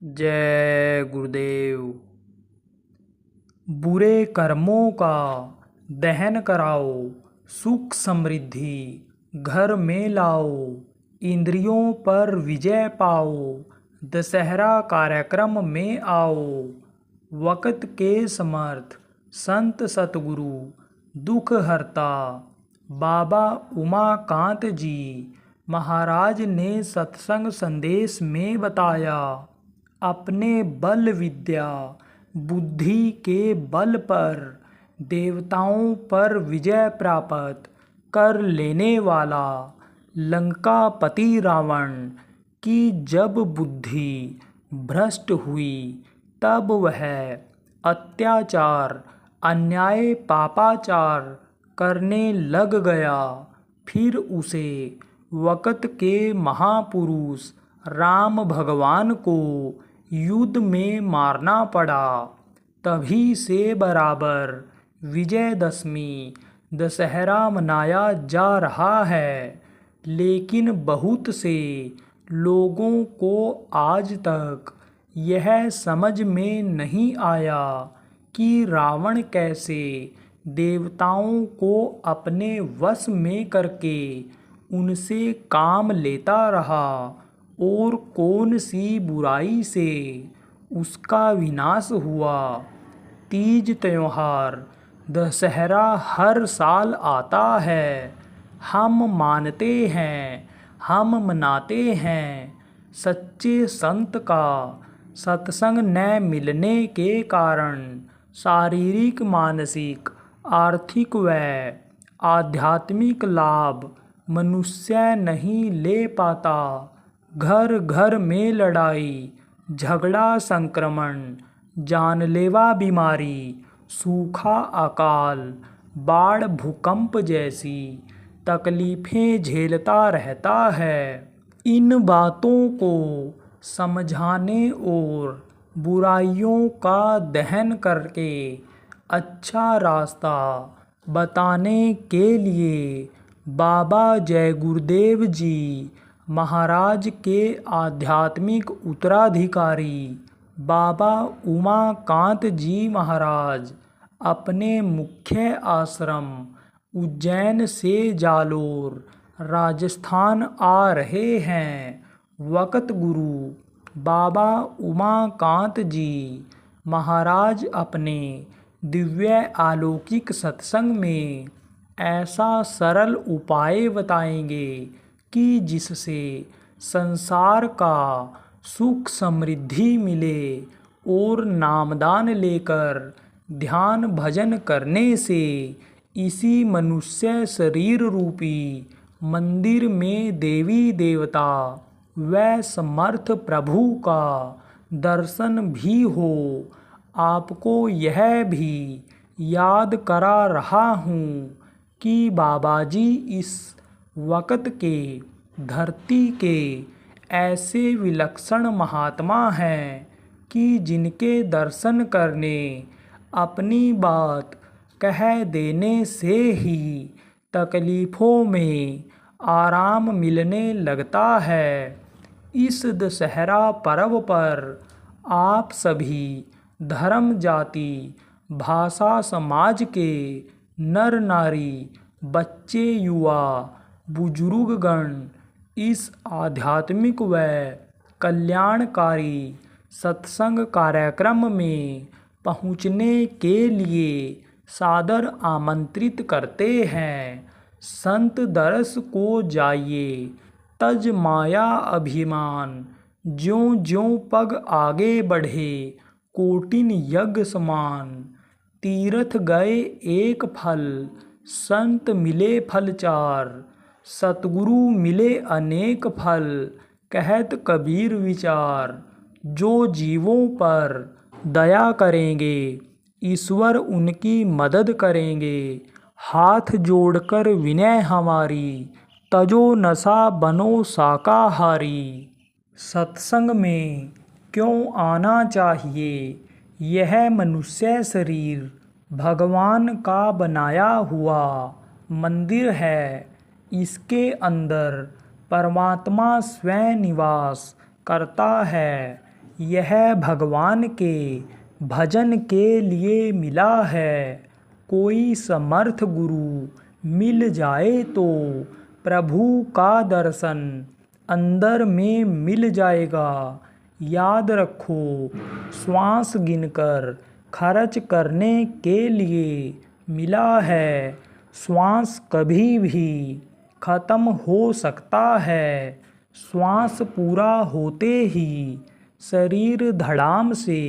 जय गुरुदेव। बुरे कर्मों का दहन कराओ, सुख समृद्धि घर में लाओ, इंद्रियों पर विजय पाओ, दशहरा कार्यक्रम में आओ। वक्त के समर्थ संत सतगुरु दुख हरता बाबा उमाकांत जी महाराज ने सत्संग संदेश में बताया, अपने बल विद्या बुद्धि के बल पर देवताओं पर विजय प्राप्त कर लेने वाला लंकापति रावण की जब बुद्धि भ्रष्ट हुई तब वह अत्याचार अन्याय पापाचार करने लग गया। फिर उसे वक्त के महापुरुष राम भगवान को युद्ध में मारना पड़ा। तभी से बराबर विजयदशमी दशहरा मनाया जा रहा है, लेकिन बहुत से लोगों को आज तक यह समझ में नहीं आया कि रावण कैसे देवताओं को अपने वश में करके उनसे काम लेता रहा और कौन सी बुराई से उसका विनाश हुआ। तीज त्योहार दशहरा हर साल आता है, हम मानते हैं, हम मनाते हैं। सच्चे संत का सत्संग न मिलने के कारण शारीरिक मानसिक आर्थिक व आध्यात्मिक लाभ मनुष्य नहीं ले पाता। घर घर में लड़ाई झगड़ा संक्रमण जानलेवा बीमारी सूखा अकाल बाढ़ भूकंप जैसी तकलीफें झेलता रहता है। इन बातों को समझाने और बुराइयों का दहन करके अच्छा रास्ता बताने के लिए बाबा जय गुरुदेव जी महाराज के आध्यात्मिक उत्तराधिकारी बाबा उमाकांत जी महाराज अपने मुख्य आश्रम उज्जैन से जालोर राजस्थान आ रहे हैं। वक्त गुरु बाबा उमाकांत जी महाराज अपने दिव्य अलौकिक सत्संग में ऐसा सरल उपाय बताएंगे कि जिससे संसार का सुख समृद्धि मिले और नामदान लेकर ध्यान भजन करने से इसी मनुष्य शरीर रूपी मंदिर में देवी देवता व समर्थ प्रभु का दर्शन भी हो। आपको यह भी याद करा रहा हूँ कि बाबा जी इस वक्त के धरती के ऐसे विलक्षण महात्मा हैं कि जिनके दर्शन करने अपनी बात कह देने से ही तकलीफ़ों में आराम मिलने लगता है। इस दशहरा पर्व पर आप सभी धर्म जाति भाषा समाज के नर नारी बच्चे युवा बुजुर्गगण इस आध्यात्मिक व कल्याणकारी सत्संग कार्यक्रम में पहुँचने के लिए सादर आमंत्रित करते हैं। संत दरस को जाइए तज माया अभिमान, ज्यों ज्यों पग आगे बढ़े कोटिन यज्ञ समान। तीर्थ गए एक फल संत मिले फल चार, सतगुरु मिले अनेक फल कहत कबीर विचार। जो जीवों पर दया करेंगे ईश्वर उनकी मदद करेंगे। हाथ जोड़कर विनय हमारी तजो नशा बनो शाकाहारी। सत्संग में क्यों आना चाहिए? यह मनुष्य शरीर भगवान का बनाया हुआ मंदिर है। इसके अंदर परमात्मा स्वयं निवास करता है। यह भगवान के भजन के लिए मिला है। कोई समर्थ गुरु मिल जाए तो प्रभु का दर्शन अंदर में मिल जाएगा। याद रखो, श्वास गिनकर खर्च करने के लिए मिला है। श्वास कभी भी खत्म हो सकता है। श्वास पूरा होते ही शरीर धड़ाम से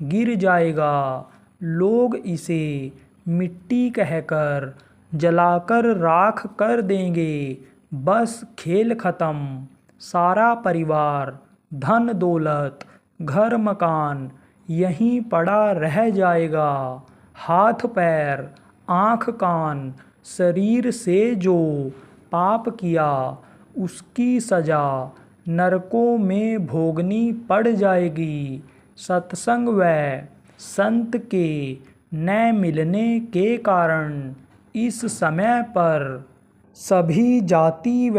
गिर जाएगा। लोग इसे मिट्टी कहकर जलाकर राख कर देंगे। बस खेल खत्म। सारा परिवार, धन दौलत, घर मकान यहीं पड़ा रह जाएगा। हाथ पैर, आँख कान, शरीर से जो पाप किया उसकी सजा नरकों में भोगनी पड़ जाएगी। सत्संग व संत के न मिलने के कारण इस समय पर सभी जाति व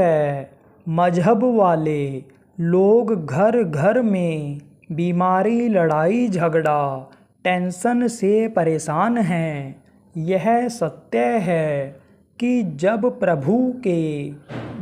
मजहब वाले लोग घर घर में बीमारी, लड़ाई झगड़ा, टेंशन से परेशान हैं। यह सत्य है कि जब प्रभु के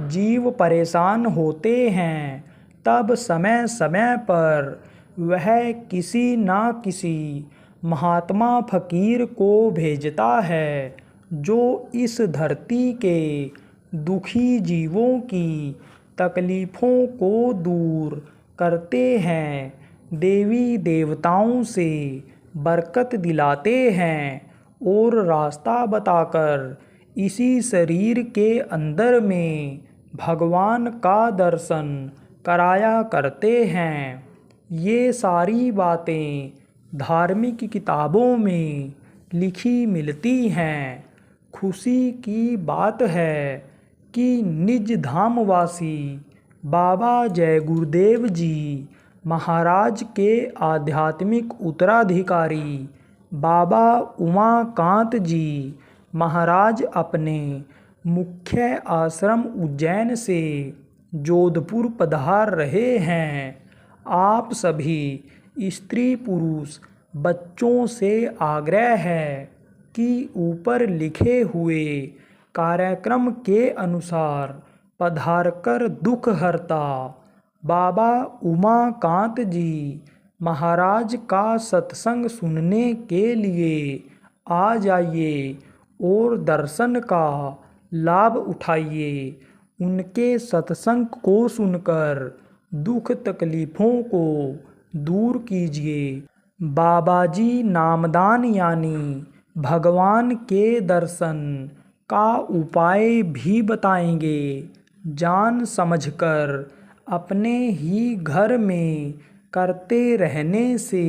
जीव परेशान होते हैं तब समय समय पर वह किसी न किसी महात्मा फकीर को भेजता है जो इस धरती के दुखी जीवों की तकलीफ़ों को दूर करते हैं, देवी देवताओं से बरकत दिलाते हैं और रास्ता बताकर इसी शरीर के अंदर में भगवान का दर्शन कराया करते हैं। ये सारी बातें धार्मिक किताबों में लिखी मिलती हैं। खुशी की बात है कि निज धामवासी बाबा जय गुरुदेव जी महाराज के आध्यात्मिक उत्तराधिकारी बाबा उमाकांत जी महाराज अपने मुख्य आश्रम उज्जैन से जोधपुर पधार रहे हैं। आप सभी स्त्री पुरुष बच्चों से आग्रह है कि ऊपर लिखे हुए कार्यक्रम के अनुसार पधारकर दुख हरता बाबा उमाकांत जी महाराज का सत्संग सुनने के लिए आ जाइए और दर्शन का लाभ उठाइए। उनके सत्संग को सुनकर दुख तकलीफ़ों को दूर कीजिए। बाबा जी नामदान यानी भगवान के दर्शन का उपाय भी बताएंगे। जान समझकर अपने ही घर में करते रहने से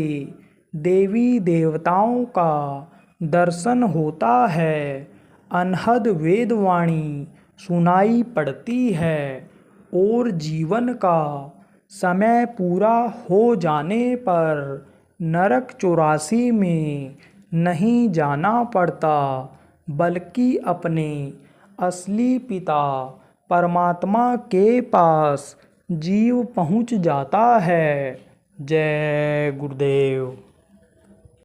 देवी देवताओं का दर्शन होता है। अनहद वेदवाणी सुनाई पड़ती है और जीवन का समय पूरा हो जाने पर नरक 84 में नहीं जाना पड़ता, बल्कि अपने असली पिता परमात्मा के पास जीव पहुंच जाता है। जय गुरुदेव।